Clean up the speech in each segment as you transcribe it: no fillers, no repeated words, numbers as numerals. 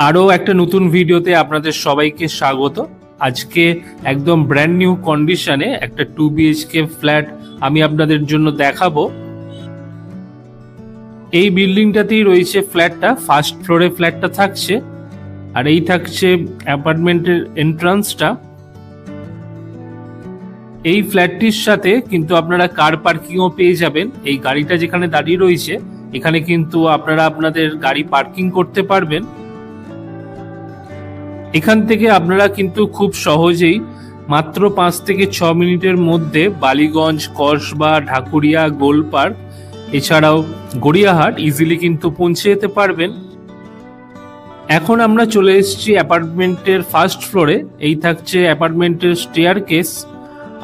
আরও একটা নতুন ভিডিওতে আপনাদের সবাইকে স্বাগত। আজকে একদম ব্র্যান্ড নিউ কন্ডিশনে একটা 2 BHK ফ্ল্যাট আমি আপনাদের জন্য দেখাবো। এই বিল্ডিংটাতেই রয়েছে ফ্ল্যাটটা, ফার্স্ট ফ্লোরে ফ্ল্যাটটা থাকছে, আর এই থাকছে অ্যাপার্টমেন্টের এন্ট্রান্সটা। এই ফ্ল্যাটটির সাথে কিন্তু আপনারা কার পার্কিংও পেয়ে যাবেন। এই গাড়িটা যেখানে দাঁড়িয়ে রয়েছে এখানে কিন্তু আপনারা আপনাদের গাড়ি পার্কিং করতে পারবেন। এখান থেকে আপনারা কিন্তু খুব সহজেই মাত্র 5 থেকে 6 মিনিটের মধ্যে বালিগঞ্জ, কসবা, ঢাকুরিয়া, গোলপার্ক এছাড়াও গড়িয়াহাট ইজিলি কিন্তু পৌঁছে যেতে পারবেন। এখন আমরা চলে এসেছি অ্যাপার্টমেন্টের ফার্স্ট ফ্লোরে। এই থাকছে অ্যাপার্টমেন্টের স্টেয়ারকেস,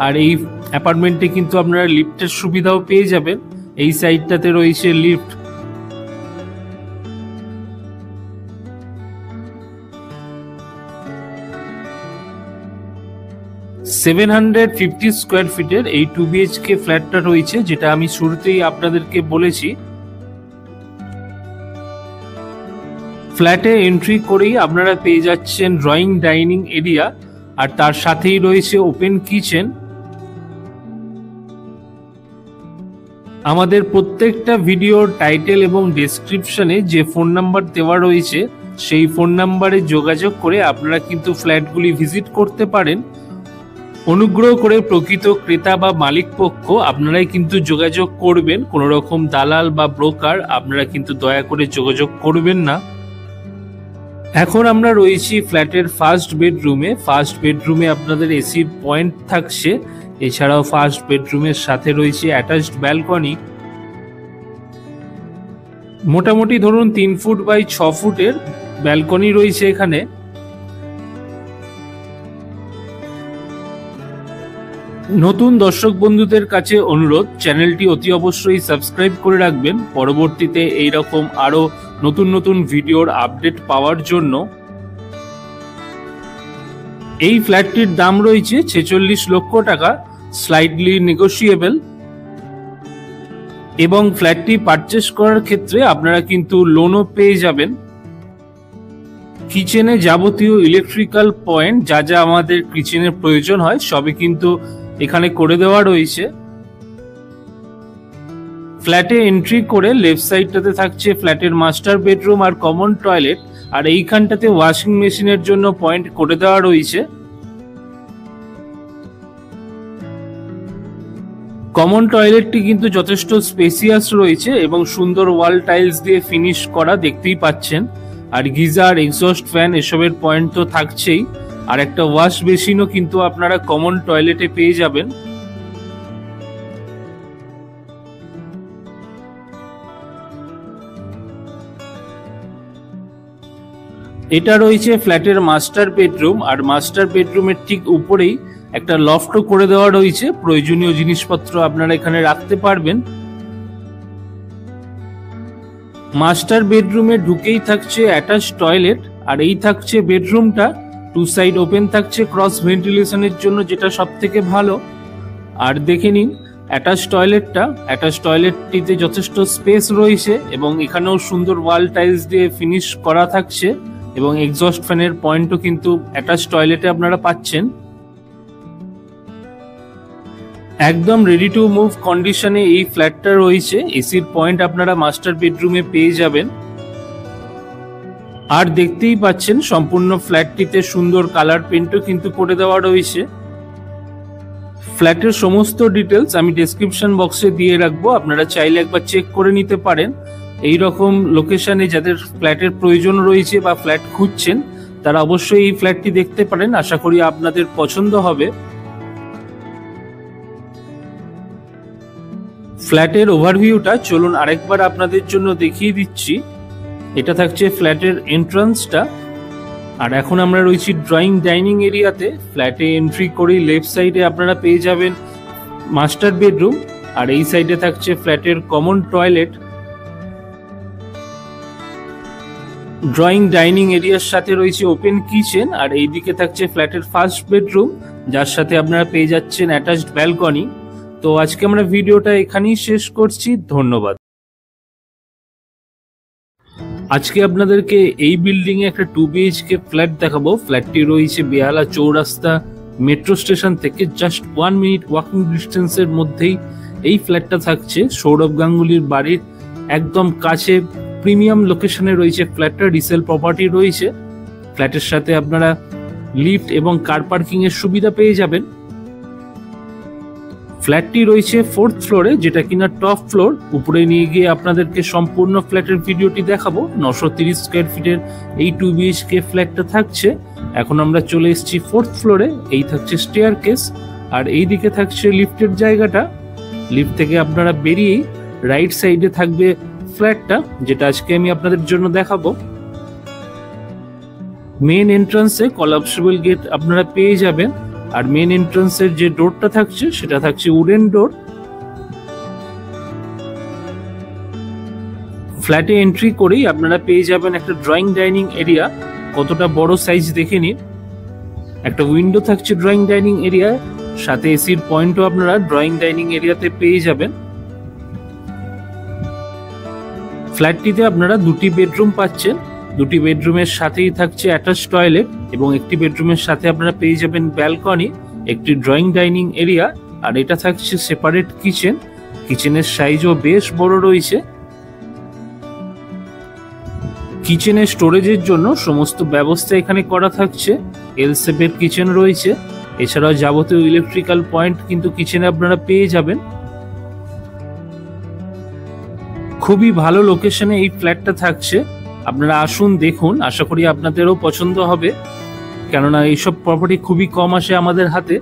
আর এই অ্যাপার্টমেন্টে কিন্তু আপনারা লিফটের সুবিধাও পেয়ে যাবেন। এই সাইডটাতে রয়েছে লিফট। $750 স্কোয়ার ফিটের এই 2 BHK ফ্ল্যাটটা রয়েছে, যেটা আমি শুরুতেই আপনাদেরকে বলেছি। ফ্ল্যাটে এন্ট্রি করেই আপনারা পেয়ে যাচ্ছেন ড্রয়িং ডাইনিং এরিয়া, আর তার সাথেই রয়েছে ওপেন কিচেন। আমাদের প্রত্যেকটা ভিডিওর টাইটেল এবং ডেসক্রিপশনে যে ফোন নাম্বার দেওয়া রয়েছে সেই ফোন নাম্বারে যোগাযোগ করে আপনারা কিন্তু ফ্ল্যাটগুলি ভিজিট করতে পারেন। অনুগ্রহ করে প্রকৃত ক্রেতা বা মালিক পক্ষ আপনারাই কিন্তু যোগাযোগ করবেন, কোনো রকম দালাল বা ব্রোকার আপনারা কিন্তু দয়া করে যোগাযোগ করবেন না। এখন আমরা রয়েছি ফ্ল্যাটের ফার্স্ট বেডরুমে। ফার্স্ট বেডরুমে আপনাদের এসির পয়েন্ট থাকছে, এছাড়াও ফার্স্ট বেডরুমের সাথে রয়েছে অ্যাটাচড ব্যালকনি। মোটামুটি ধরুন 3 ফুট বাই 6 ফুটের ব্যালকনি রয়েছে এখানে। নতুন দর্শক বন্ধুদের কাছে অনুরোধ, চ্যানেলটি অতি অবশ্যই সাবস্ক্রাইব করে রাখবেন পরবর্তীতে এইরকম আরো নতুন নতুন ভিডিওর আপডেট পাওয়ার জন্য। এই ফ্ল্যাটটির দাম রয়েছে 46 লক্ষ টাকা, স্লাইডলি নেগোশিয়েবল। এবং ফ্ল্যাটটি পারচেস করার ক্ষেত্রে আপনারা কিন্তু লোনও পেয়ে যাবেন। কিচেনে যাবতীয় ইলেকট্রিক্যাল পয়েন্ট যা যা আমাদের কিচেনের প্রয়োজন হয় সবই কিন্তু এখানে করে দেওয়া রয়েছে। ফ্ল্যাটে এন্ট্রি করে লেফট সাইডটাতে থাকছে ফ্ল্যাটের মাস্টার বেডরুম আর কমন টয়লেট, আর এইখানটাতে ওয়াশিং মেশিনের জন্য পয়েন্ট করে দেওয়া রয়েছে। কমন টয়লেটটি কিন্তু যথেষ্ট স্পেসিয়াস রয়েছে এবং সুন্দর ওয়াল টাইলস দিয়ে ফিনিশ করা, দেখতেই পাচ্ছেন। আর গিজার, এক্সস্ট ফ্যান এসবের পয়েন্ট তো থাকছেই, আর একটা ওয়াশ বেসিনও কিন্তু আপনারা কমন টয়লেটে পেয়ে যাবেন। এটা রয়েছে ফ্ল্যাটের মাস্টার বেডরুম, আর মাস্টার বেডরুমের ঠিক উপরেই একটা লফটও করে দেওয়া রয়েছে। প্রয়োজনীয় জিনিসপত্র আপনারা এখানে রাখতে পারবেন। মাস্টার বেডরুমে ঢুকেই থাকছে অ্যাটাচ টয়লেট, আর এই থাকছে বেডরুমটা। 2 সাইড ওপেন থাকছে ক্রস ভেন্টিলেশনের জন্য, যেটা সব থেকে ভালো। আর দেখে নিন অ্যাটাচ টয়লেটটা। অ্যাটাচ টয়লেটটিতে যথেষ্ট স্পেস রয়েছে এবং এখানেও সুন্দর ওয়াল টাইলস দিয়ে ফিনিশ করা থাকছে, এবং এক্সস্ট ফ্যানের পয়েন্টও কিন্তু অ্যাটাচ টয়লেটে আপনারা পাচ্ছেন। একদম রেডি টু মুভ কন্ডিশনে এই ফ্ল্যাটটা রয়েছে। এসির পয়েন্ট আপনারা মাস্টার বেডরুমে পেয়ে যাবেন। আর দেখতেই পাচ্ছেন সম্পূর্ণ ফ্ল্যাটটিতে সুন্দর কালার পেন্টও কিন্তু করে দেওয়া রয়েছে। ফ্ল্যাটের সমস্ত ডিটেলস আমি ডেসক্রিপশন বক্সে দিয়ে রাখবো, আপনারা চাইলে একবার চেক করে নিতে পারেন। এই রকম লোকেশনে যাদের ফ্ল্যাটের প্রয়োজন রয়েছে বা ফ্ল্যাট খুঁজছেন তারা অবশ্যই এই ফ্ল্যাটটি দেখতে পারেন। আশা করি আপনাদের পছন্দ হবে। ফ্ল্যাটের ওভারভিউটা চলুন আরেকবার আপনাদের জন্য দেখিয়ে দিচ্ছি। এটা থাকছে ফ্ল্যাটের এন্ট্রান্সটা, আর এখন আমরা রয়েছি ড্রয়িং ডাইনিং এরিয়াতে। ফ্ল্যাটে এন্ট্রি করেই লেফট সাইডে আপনারা পেয়ে যাবেন মাস্টার বেডরুম, আর এই সাইডে থাকছে ফ্ল্যাটের কমন টয়লেট। ড্রয়িং ডাইনিং এরিয়ার সাথে রয়েছে ওপেন কিচেন, আর এইদিকে থাকছে ফ্ল্যাটের ফার্স্ট বেডরুম, যার সাথে আপনারা পেয়ে যাচ্ছেন অ্যাটাচড ব্যালকনি। তো আজকে আমরা ভিডিওটা এখানেই শেষ করছি। ধন্যবাদ। আজকে আপনাদেরকে এই বিল্ডিং এ একটা 2 বিএইচকে ফ্ল্যাট দেখাবো। ফ্ল্যাটটি রয়েছে বেহালা চৌরাস্তা মেট্রো স্টেশন থেকে জাস্ট 1 মিনিট ওয়াকিং ডিস্টেন্সের মধ্যেই এই ফ্ল্যাটটা থাকছে। সৌরভ গাঙ্গুলির বাড়ির একদম কাছে প্রিমিয়াম লোকেশনে রয়েছে ফ্ল্যাটটা। রিসেল প্রপার্টি রয়েছে। ফ্ল্যাটের সাথে আপনারা লিফট এবং কার পার্কিং এর সুবিধা পেয়ে যাবেন। ফ্ল্যাটটি রয়েছে 4th ফ্লোরে, যেটা কিনা টপ ফ্লোর। উপরে নিয়ে গিয়ে আপনাদেরকে সম্পূর্ণ ফ্ল্যাটের ভিডিওটি দেখাবো। 930 স্কোয়ার ফিটের এই 2 বিএইচকে ফ্ল্যাটটা থাকছে। এখন আমরা চলে এসেছি 4th ফ্লোরে। এই থাকছে স্টেয়ার কেস, আর এই দিকে থাকছে লিফটের জায়গাটা। লিফট থেকে আপনারা বেরিয়েই রাইট সাইডে থাকবে ফ্ল্যাটটা, যেটা আজকে আমি আপনাদের জন্য দেখাবো। মেন এন্ট্রান্সে কলাপসিবল গেট আপনারা পেয়ে যাবেন, আর মেন এন্ট্রান্সের যে ডোরটা থাকছে সেটা থাকছে উডেন ডোর। ফ্ল্যাটে এন্ট্রি করেই আপনারা পেয়ে যাবেন একটা ড্রয়িং ডাইনিং এরিয়া। কতটা বড় সাইজ দেখে নিন। একটা উইন্ডো থাকছে ড্রয়িং ডাইনিং এরিয়ায়, সাথে এসির পয়েন্টও আপনারা ড্রয়িং ডাইনিং এরিয়াতে পেয়ে যাবেন। ফ্ল্যাটটিতে আপনারা 2টি বেডরুম পাচ্ছেন। 2টি বেডরুমের সাথেই থাকছে অ্যাটাচ টয়লেট, এবং একটি বেডরুমের সাথে আপনারা পেয়ে যাবেন ব্যালকনি, একটি ড্রয়িং ডাইনিং এরিয়া, আর এটা থাকছে সেপারেট কিচেন। কিচেনের সাইজও বেশ বড় রয়েছে। কিচেনের স্টোরেজের জন্য সমস্ত ব্যবস্থা এখানে করা থাকছে। এল শেপের কিচেন রয়েছে। এছাড়াও যাবতীয় ইলেকট্রিক্যাল পয়েন্ট কিন্তু কিচেনে আপনারা পেয়ে যাবেন। খুবই ভালো লোকেশনে এই ফ্ল্যাটটা থাকছে। আপনারা আসুন, দেখুন। আশা করি আপনাদেরও পছন্দ হবে, কেননা এইসব প্রপার্টি খুবই কম আসে আমাদের হাতে।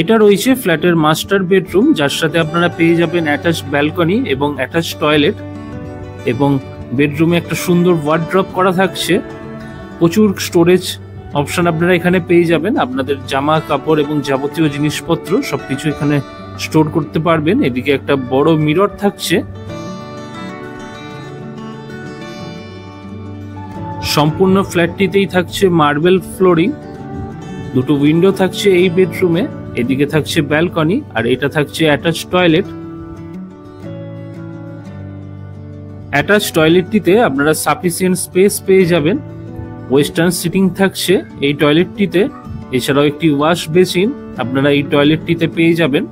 এটা রয়েছে ফ্ল্যাটের মাস্টার বেডরুম, যার সাথে আপনারা পেয়ে যাবেন অ্যাটাচ ব্যালকনি এবং অ্যাটাচ টয়লেট, এবং বেডরুমে একটা সুন্দর ওয়ার্ড্রপ করা থাকছে। প্রচুর স্টোরেজ অপশন আপনারা এখানে পেয়ে যাবেন। আপনাদের জামা কাপড় এবং যাবতীয় জিনিসপত্র সবকিছু এখানে স্টোর করতে পারবেন। এদিকে একটা বড় মিরর থাকছে। সম্পূর্ণ ফ্ল্যাটটিতেই থাকছে মার্বেল ফ্লোরিং। 2টো উইন্ডো থাকছে এই বেডরুমে। এদিকে থাকছে ব্যালকনি, আর এটা থাকছে অ্যাটাচ টয়লেট। অ্যাটাচ টয়লেটটিতে আপনারা সাফিসিয়েন্ট স্পেস পেয়ে যাবেন। ওয়েস্টার্ন সিটিং থাকছে এই টয়লেটটিতে। এছাড়াও একটি ওয়াশ বেসিন আপনারা এই টয়লেটটিতে পেয়ে যাবেন।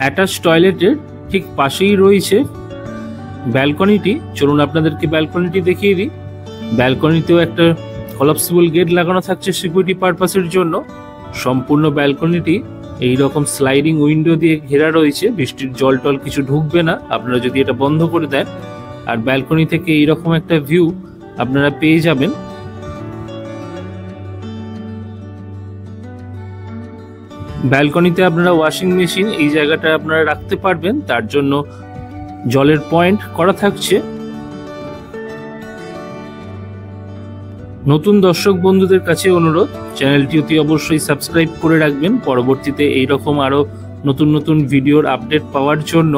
অ্যাটাচ টয়লেটের ঠিক পাশেই রয়েছে ব্যালকনিটি। চলুন আপনাদেরকে ব্যালকনিটি দেখিয়ে দিই। ব্যালকনিতেও একটা কলাপসিবল গেট লাগানো থাকছে সিকিউরিটি পারপাসের জন্য। সম্পূর্ণ ব্যালকনিটি এইরকম স্লাইডিং উইন্ডো দিয়ে ঘেরা রয়েছে। বৃষ্টির জল টল কিছু ঢুকবে না আপনারা যদি এটা বন্ধ করে দেন। আর ব্যালকনি থেকে এইরকম একটা ভিউ আপনারা পেয়ে যাবেন। ব্যালকনিতে আপনারা ওয়াশিং মেশিন এই জায়গাটা আপনারা রাখতে পারবেন, তার জন্য জলের পয়েন্ট করা থাকছে। নতুন দর্শক বন্ধুদের কাছে অনুরোধ, চ্যানেলটি অতি অবশ্যই সাবস্ক্রাইব করে রাখবেন পরবর্তীতে এইরকম আরো নতুন নতুন ভিডিওর আপডেট পাওয়ার জন্য।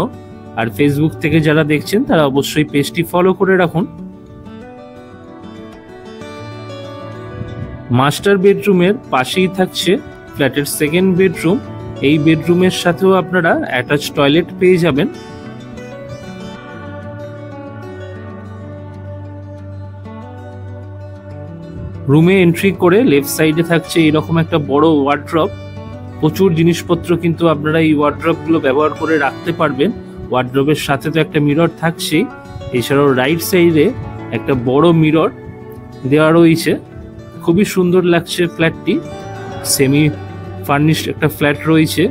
আর ফেসবুক থেকে যারা দেখছেন তারা অবশ্যই পেজটি ফলো করে রাখুন। মাস্টার বেডরুমের পাশেই থাকছে ফ্ল্যাটের সেকেন্ড বেডরুম। এই বেডরুমের সাথেও আপনারা অ্যাটাচ টয়লেট পেয়ে যাবেন। রুমে এন্ট্রি করে লেফট সাইডে থাকছে এরকম একটা বড় ওয়ার্ড্রপ। প্রচুর জিনিসপত্র কিন্তু আপনারা এই ওয়ার্ড্রপগুলো ব্যবহার করে রাখতে পারবেন। ওয়ার্ড্রপের সাথে তো একটা মিরর থাকছেই। এছাড়াও রাইট সাইডে একটা বড় মিরর দেওয়া রয়েছে। খুবই সুন্দর লাগছে ফ্ল্যাটটি। সেমি ফার্নিশড একটা ফ্ল্যাট রয়েছে।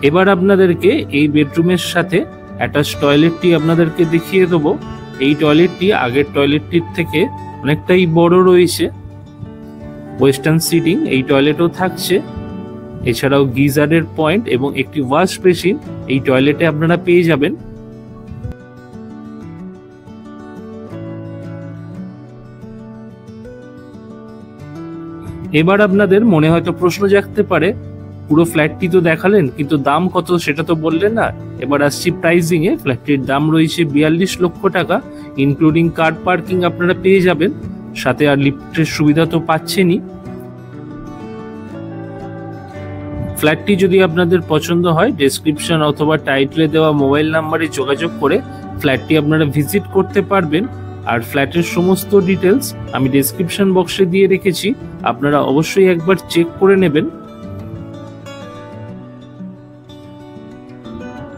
এবার আপনাদেরকে এই বেডরুমের সাথে অ্যাটাচ টয়লেটটি আপনাদেরকে দেখিয়ে দেবো। এই টয়লেটটি আগের টয়লেটটির থেকে অনেকটাই বড় রয়েছে। ওয়েস্টার্ন সিটিং এই টয়লেটও থাকছে। এছাড়াও গিজারের পয়েন্ট এবং একটি ওয়াশ বেসিন এই টয়লেটে আপনারা পেয়ে যাবেন। এবার আপনাদের মনে হয়তো প্রশ্ন জাগতে পারে, পুরো ফ্ল্যাটটি তো দেখালেন, কিন্তু দাম কত সেটা তো বললেন না। এবার আসছি প্রাইসিং এ। ফ্ল্যাটটির দাম রয়েছে 42 লক্ষ টাকা, ইনক্লুডিং কার পার্কিং আপনারা পেয়ে যাবেন, সাথে আর লিফটের সুবিধা তো পাচ্ছেনই। ফ্ল্যাটটি যদি আপনাদের পছন্দ হয়, ডেসক্রিপশন অথবা টাইটেলে দেওয়া মোবাইল নাম্বারে যোগাযোগ করে ফ্ল্যাটটি আপনারা ভিজিট করতে পারবেন। আর ফ্ল্যাটের সমস্ত ডিটেলস আমি ডেসক্রিপশন বক্সে দিয়ে রেখেছি, আপনারা অবশ্যই একবার চেক করে নেবেন।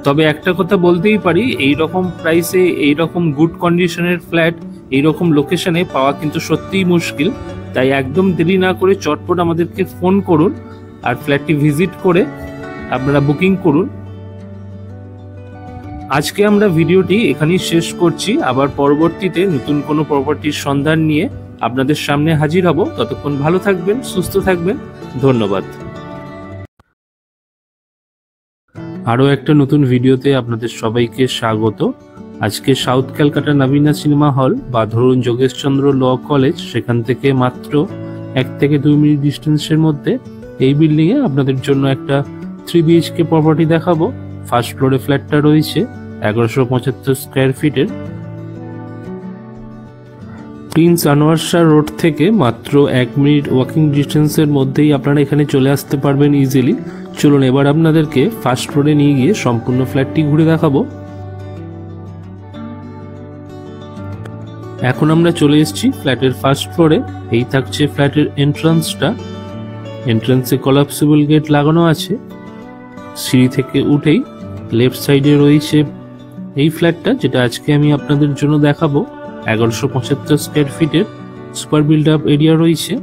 তবে একটা কথা বলতেই পারি, এই রকম প্রাইসে এই রকম গুড কন্ডিশনের ফ্ল্যাট এই রকম লোকেশনে পাওয়া কিন্তু সত্যিই মুশকিল। তাই একদম দেরি না করে চটপট আমাদেরকে ফোন করুন আর ফ্ল্যাটটি ভিজিট করে আপনারা বুকিং করুন। আজকে আমরা ভিডিওটি এখানেই শেষ করছি। আবার পরবর্তীতে নতুন কোনো প্রপার্টির সন্ধান নিয়ে আপনাদের সামনে হাজির হব। ততক্ষণ ভালো থাকবেন, সুস্থ থাকবেন। ধন্যবাদ। আরও একটা নতুন ভিডিওতে আপনাদের সবাইকে স্বাগত। আজকে সাউথ ক্যালকাটা নবীনা সিনেমা হল বা ধরুন যোগেশচন্দ্র ল কলেজ, সেখান থেকে মাত্র 1 থেকে 2 মিনিট ডিস্টেন্সের মধ্যে এই বিল্ডিংয়ে আপনাদের জন্য একটা 3 BHK প্রপার্টি দেখাবো। ফার্স্ট ফ্লোরে ফ্ল্যাটটা রয়েছে 1175 স্কোয়ার ফিটের। প্রিন্স আনোয়ার শাহ রোড থেকে মাত্র 1 মিনিট ওয়াকিং ডিস্টেন্সের মধ্যেই আপনারা এখানে চলে আসতে পারবেন ইজিলি। চলুন এবার আপনাদেরকে ফার্স্ট ফ্লোরে নিয়ে গিয়ে সম্পূর্ণ ফ্ল্যাটটি ঘুরে দেখাবো। এখন আমরা চলে এসেছি ফ্ল্যাটের ফার্স্ট ফ্লোরে। এই থাকছে ফ্ল্যাটের এন্ট্রান্সটা। এন্ট্রান্সে কলাপসিবল গেট লাগানো আছে। সিঁড়ি থেকে উঠেই লেফট সাইডে রয়েছে এই ফ্ল্যাটটা, যেটা আজকে আমি আপনাদের জন্য দেখাবো। 1175 স্কোয়ার ফিটের সুপার বিল্ড আপ এরিয়া রয়েছে।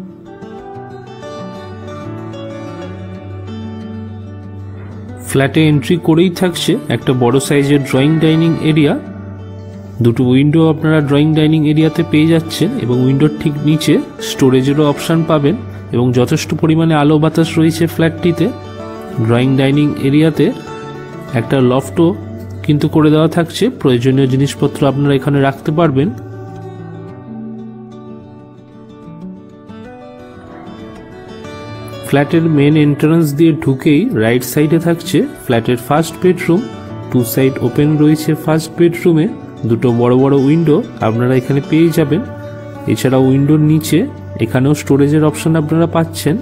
ফ্ল্যাটে এন্ট্রি করেই থাকছে একটা বড় সাইজের ড্রয়িং ডাইনিং এরিয়া। দুটো উইন্ডো আপনারা ড্রয়িং ডাইনিং এরিয়াতে পেয়ে যাচ্ছেন এবং উইন্ডোর ঠিক নিচে স্টোরেজেরও অপশন পাবেন এবং যথেষ্ট পরিমাণে আলো বাতাস রয়েছে ফ্ল্যাটটিতে। ড্রয়িং ডাইনিং এরিয়াতে একটা লফটও কিন্তু করে দেওয়া থাকছে, প্রয়োজনীয় জিনিসপত্র আপনারা এখানে রাখতে পারবেন। ফ্ল্যাটের মেন এন্ট্রান্স দিয়ে ঢুকেই রাইট সাইডে থাকছে ফ্ল্যাটের ফার্স্ট বেডরুম। 2 সাইড ওপেন রয়েছে ফার্স্ট বেডরুমে। দুটো বড় বড় উইন্ডো আপনারা এখানে পেয়ে যাবেন। এছাড়া উইন্ডোর নিচে এখানেও স্টোরেজের অপশন আপনারা পাচ্ছেন।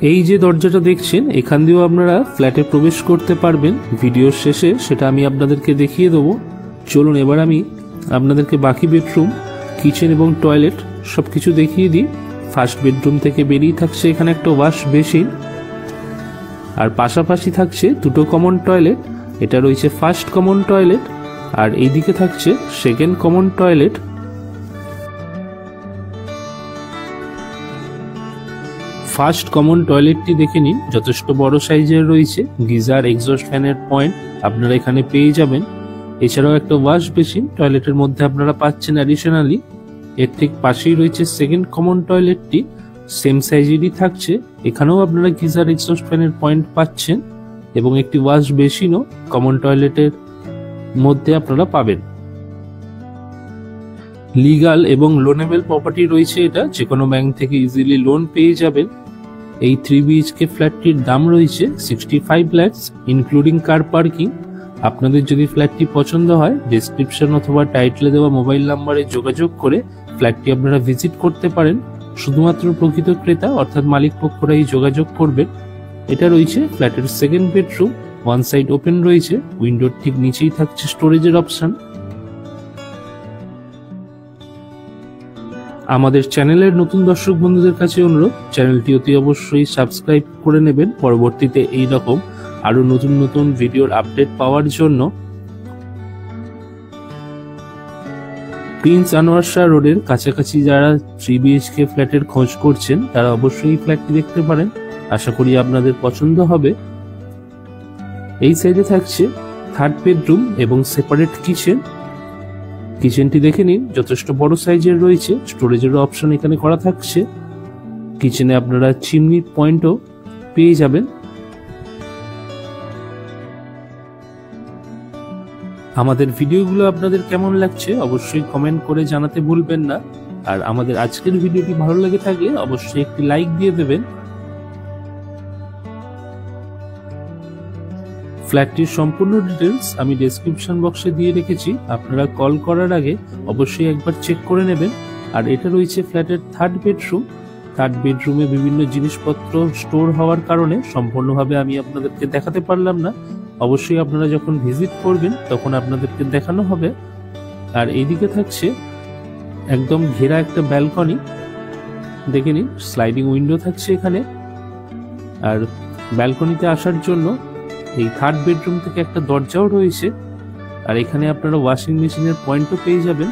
এই যে দরজাটা দেখছেন, এখান দিয়েও আপনারা ফ্ল্যাটে প্রবেশ করতে পারবেন। ভিডিওর শেষে সেটা আমি আপনাদেরকে দেখিয়ে দেবো। চলুন এবার আমি আপনাদেরকে বাকি বেডরুম, কিচেন এবং টয়লেট সবকিছু দেখিয়ে দিই। ফার্স্ট বেডরুম থেকে বেরিয়ে থাকছে এখানে একটা ওয়াশ বেসিন, আর পাশাপাশি থাকছে দুটো কমন টয়লেট। এটা রয়েছে ফার্স্ট কমন টয়লেট, আর এইদিকে থাকছে second common toilet. First common টয়লেটটি দেখে নিন, যথেষ্ট বড় সাইজের রয়েছে। গিজার, এক্সস্ট ফ্যানের পয়েন্ট আপনারা এখানে পেয়ে যাবেন। এছাড়াও একটা ওয়াশ বেসিন টয়লেটের মধ্যে আপনারা পাচ্ছেন অ্যাডিশনালি। এর ঠিক পাশেই রয়েছে সেকেন্ড কমন টয়লেটটি, সেম সাইজেরই থাকছে। এখানেও আপনারা গিজার, এক্সস্ট ফ্যানের পয়েন্ট পাচ্ছেন এবং একটি ওয়াশ বেসিনও কমন টয়লেটের মধ্যে আপনারা পাবেন। লিগাল এবং লোনেবল প্রপার্টি রয়েছে এটা, যে কোনো ব্যাংক থেকে ইজিলি লোন পেয়ে যাবেন। এই 3 BHK ফ্ল্যাটটির দাম রয়েছে 65 lakhs ইনক্লুডিং কার পার্কিং। আপনাদের যদি ফ্ল্যাটটি পছন্দ হয়, ডেসক্রিপশন অথবা টাইটেলে দেওয়া মোবাইল নাম্বারে যোগাযোগ করে ফ্ল্যাটটি আপনারা ভিজিট করতে পারেন। শুধুমাত্র প্রকৃত ক্রেতা অর্থাৎ মালিক পক্ষরাই যোগাযোগ করবেন। এটা রয়েছে ফ্ল্যাটের সেকেন্ড বেডরুম। 1 সাইড ওপেন রয়েছে, উইন্ডোর ঠিক নিচেই থাকছে স্টোরেজের অপশন। আমাদের চ্যানেলের নতুন দর্শক বন্ধুদের কাছে অনুরোধ, চ্যানেলটি অতি অবশ্যই সাবস্ক্রাইব করে নেবেন পরবর্তীতে এই রকম আরো নতুন নতুন ভিডিওর আপডেট পাওয়ার জন্য। প্রিন্স আনোয়ার শাহ রোডের কাছাকাছি যারা 3 BHK ফ্ল্যাটের খোঁজ করছেন, তারা অবশ্যই ফ্ল্যাটটি দেখতে পারেন। আশা করি আপনাদের পছন্দ হবে। এই সাইডে থাকছে থার্ড বেডরুম এবং সেপারেট কিচেন। কিচেনটি দেখে নিন, যথেষ্ট বড় সাইজের রয়েছে, স্টোরেজেরও অপশন এখানে করা থাকছে। কিচেনে আপনারা চিমনি পয়েন্টও পেয়ে যাবেন। আমাদের ভিডিওগুলো আপনাদের কেমন লাগছে অবশ্যই কমেন্ট করে জানাতে ভুলবেন না। আর আমাদের আজকের ভিডিওটি ভালো লেগে থাকলে অবশ্যই একটি লাইক দিয়ে দেবেন। ফ্ল্যাটটির সম্পূর্ণ ডিটেলস আমি ডেসক্রিপশন বক্সে দিয়ে রেখেছি, আপনারা কল করার আগে অবশ্যই একবার চেক করে নেবেন। আর এটা রয়েছে ফ্ল্যাটের থার্ড বেডরুম। থার্ড বেডরুমে বিভিন্ন জিনিসপত্র স্টোর হওয়ার কারণে সম্পূর্ণভাবে আমি আপনাদেরকে দেখাতে পারলাম না। অবশ্যই আপনারা যখন ভিজিট করবেন তখন আপনাদেরকে দেখানো হবে। আর এইদিকে থাকছে একদম ঘেরা একটা ব্যালকনি, দেখে নিন স্লাইডিং উইন্ডো থাকছে এখানে। আর ব্যালকনিতে আসার জন্য এই থার্ড বেডরুম থেকে একটা দরজাও রয়েছে। আর এখানে আপনারা ওয়াশিং মেশিনের পয়েন্টও পেয়ে যাবেন।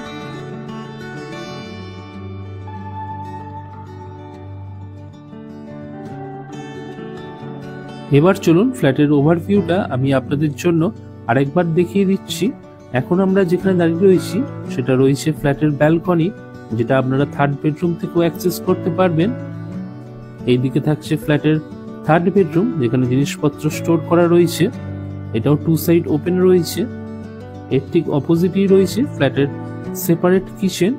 এবার চলুন ফ্ল্যাটের ওভারভিউটা আমি আপনাদের জন্য আরেকবার দেখিয়ে দিচ্ছি। এখন আমরা যেখানে দাঁড়িয়ে রয়েছি সেটা রয়েছে ফ্ল্যাটের ব্যালকনি, যেটা আপনারা থার্ড বেডরুম থেকেও অ্যাক্সেস করতে পারবেন। এইদিকে থাকছে ফ্ল্যাটের থার্ড বেডরুম, যেখানে জিনিসপত্র স্টোর করা রয়েছে। এটাও টু সাইড ওপেন রয়েছে। এর ঠিক অপোজিটেই রয়েছে ফ্ল্যাটের সেপারেট কিচেন।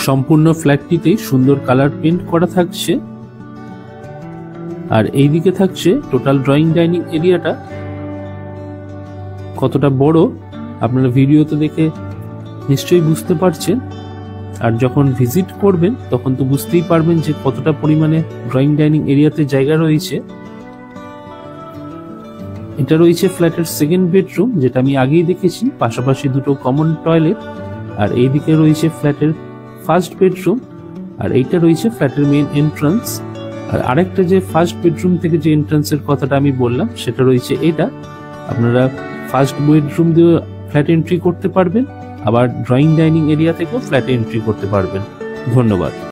সম্পূর্ণ ফ্ল্যাটটিতেই সুন্দর কালার পেইন্ট করা থাকছে। আর এইদিকে থাকছে টোটাল ড্রয়িং ডাইনিং এরিয়াটা। কতটা বড় আপনারা ভিডিওতে দেখে নিশ্চয়ই বুঝতে পারছেন, আর যখন ভিজিট করবেন তখন তো বুঝতেই পারবেন যে কতটা পরিমাণে ড্রয়িং ডাইনিং এরিয়াতে জায়গা রয়েছে। এটা রয়েছে ফ্ল্যাটের সেকেন্ড বেডরুম, যেটা আমি আগেই দেখেছি, পাশাপাশি দুটো কমন টয়লেট। আর এইদিকে রয়েছে ফ্ল্যাটের ফার্স্ট বেডরুম, আর এইটা রয়েছে ফ্ল্যাটের মেইন এন্ট্রান্স। আর আরেকটা যে ফার্স্ট বেডরুম থেকে যে এন্ট্রান্সের কথাটা আমি বললাম সেটা রয়েছে এটা। আপনারা ফার্স্ট বেডরুম দিয়ে ফ্ল্যাট এন্ট্রি করতে পারবেন, আবার ড্রয়িং ডাইনিং এরিয়া থেকেও ফ্ল্যাটে এন্ট্রি করতে পারবেন। ধন্যবাদ।